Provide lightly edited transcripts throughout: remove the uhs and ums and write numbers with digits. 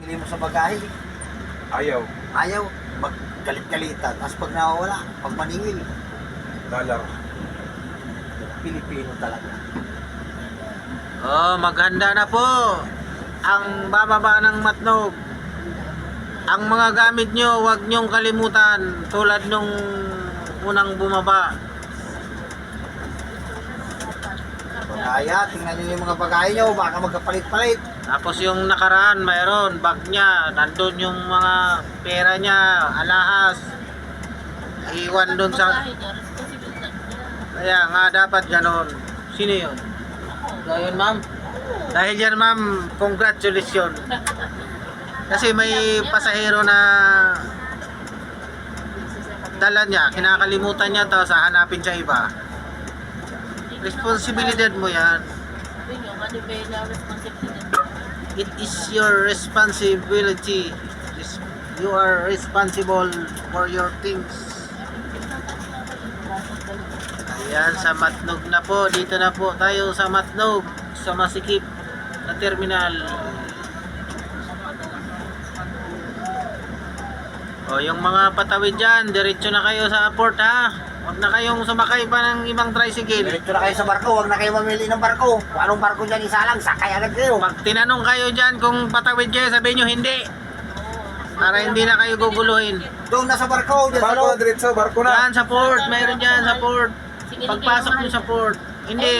bili mo sa bagahe. Ayaw. Ayaw, maggalit-galitan. Tapos pag nawawala, pag maningil, Dollar. Pilipino talaga. Oh, maghanda na po ang bababa ng Matnog. Ang mga gamit nyo, huwag nyong kalimutan tulad nung unang bumaba. Kaya, tingnan nyo yung mga bagahe nyo, baka magkapalit-palit. Tapos yung nakaraan, mayroon bag niya, nandun yung mga pera niya, alahas. Iwan dun sa... Kaya nga dapat ganon. Sino yun? Ayun, ma'am. Dahil yan, ma'am, congratulations. Kasi may pasahero na dala niya, kinakalimutan niya, tapos hahanapin siya iba. Responsibilidad mo yan. It is your responsibility. You are responsible for your things. Ayan, sa Matnog na po. Dito na po tayo sa Matnog, sa masikip na terminal. O, yung mga patawid dyan, diretso na kayo sa port, ha. Huwag na kayong sumakay pa ng ibang tricycle. Diretso na kayo sa barko, huwag na kayo mamili ng barko. Kung anong barko dyan, isa lang, sakay agad kayo. Pag tinanong kayo dyan kung patawid kayo, sabihin nyo hindi. Para hindi na kayo guguluhin. Doon na sa barko, dyan sa Barko na loob. diretso, barko na. Yan sa port, mayroon dyan sa port. Pagpasok nyo sa port, hindi.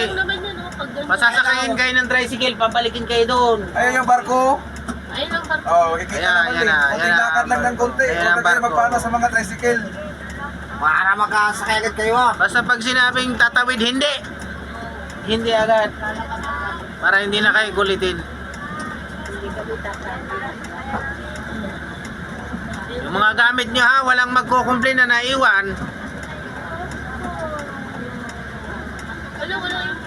Pasasakayin kayo ng tricycle, pabalikin kayo doon. Ayun yung barko. Ayun ang barko. Oh, ikita Ayan, naman ayan din. na, Kunting ayan na. lakad lang ng konti. Ayan Huwag ang na kayo barko. magpaano sa mga tricycle. Para makasakay agad kayo, ha. Basta pag sinabing tatawid, hindi. Hindi agad. Para hindi na kayo gulitin. Yung mga gamit nyo, ha, walang magkukumplain na naiwan. Wala yung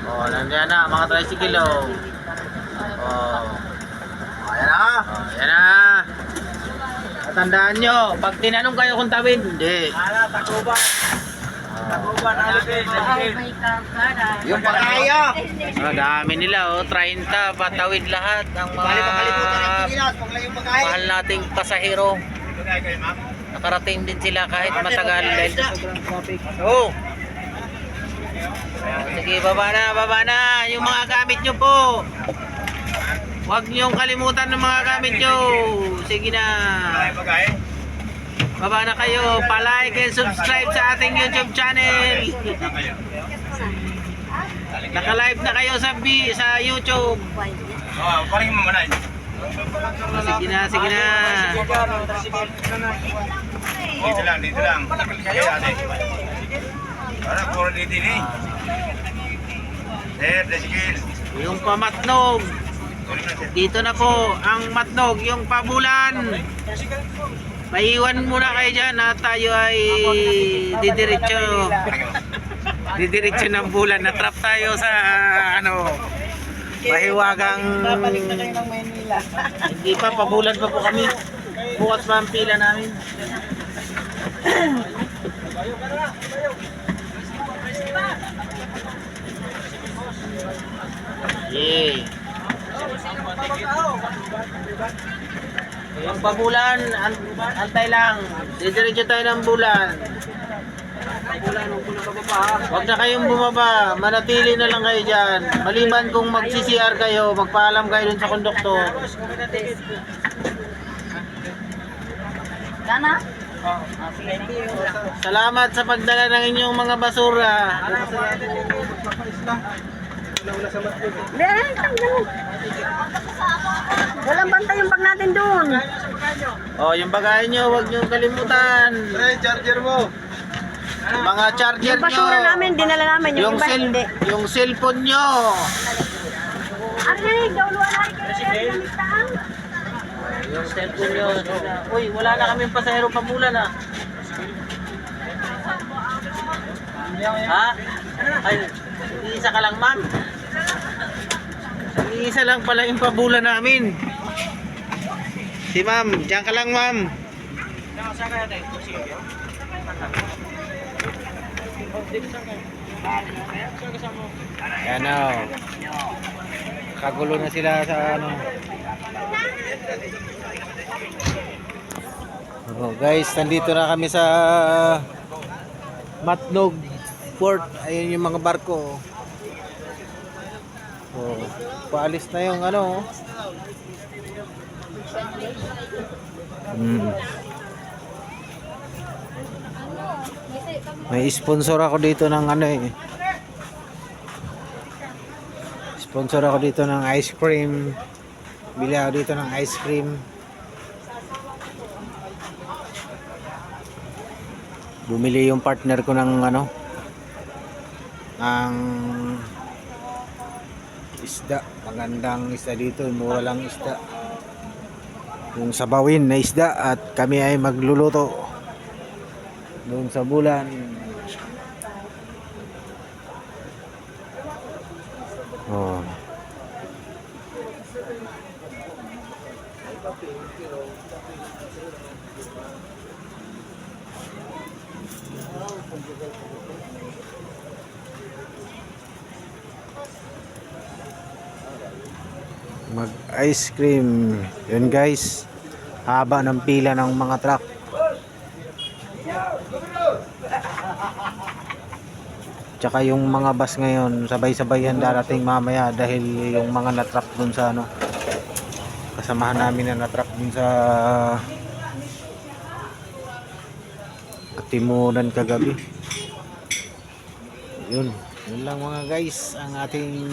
Oh, nandiyan na mga tricycle, oh. Oh. Ayan na. Oh, yan na. Tandaan nyo, pag tinanong kayo kung tawid, hindi. may kakara. Yung bagahe, ha. Dami nila, oh. 30, patawid lahat. Ang mga Kalimutan ng kinilas, pag lang yung bagahe. mahal nating pasahero. Nakarating din sila kahit matagal dahil sa sobrang traffic. Oh. Sige, baba na. Yung mga gamit nyo po. Huwag niyong kalimutan ng mga gamit nyo. Sige na. Baba na kayo. Pa-like and subscribe sa ating YouTube channel. Naka-live na kayo sa YouTube. Paling mamanay. Sige na. Dito lang. Para puro dito ni. Tricycle. Yung pamatnog. Dito na po ang Matnog, yung pabulan. Maiwan muna kayo dyan at tayo ay didiretso ng bulan. Natrap tayo sa mahiwagang Babalik na kayo ng Maynila. hindi pa, pabulan pa po kami. Bukas pa ang pila namin. Yeah. Yung pabulan, antay lang. Didiretso tayo ng bulan. Huwag na kayong bumaba. Manatili na lang kayo dyan. Maliban kung mag-CCR kayo, magpaalam kayo dun sa konduktor. Gana? Salamat sa pagdala ng inyong mga basura. Walang bantay yung bag natin doon. Oh, yung bagahe nyo, huwag nyo kalimutan. Charger mo. Mga charger Yung basura nyo. namin, dinala namin. Yung iba hindi. Yung cellphone nyo. Ari, gawluan na kayo. Yung cellphone nyo. Uy, wala na kaming pasahero pabulan, ha. Ha? Ay, isa ka lang, ma'am. Isa lang pala yung pabulan namin. Si ma'am, diyan ka lang, ma'am. Yan o. Kagulo na sila sa ano. Oh, guys, nandito na kami sa Matnog Port. Ayun yung mga barko. Oh, paalis na yung ano. May sponsor ako dito ng ano eh. Sponsor ako dito ng ice cream. Bili ako dito ng ice cream. Bumili yung partner ko ng ano, ang isda. Magandang isda dito, mura lang isda. Yung sabawin na isda at kami ay magluluto doon sa bulan. Oh. Mag ice cream. Yun guys, haba ng pila ng mga truck. Tsaka yung mga bus ngayon sabay-sabay yan darating mamaya dahil yung mga na-trap dun sa ano, kasamahan namin na na-trap dun sa Katimunan kagabi. Yun lang mga guys ang ating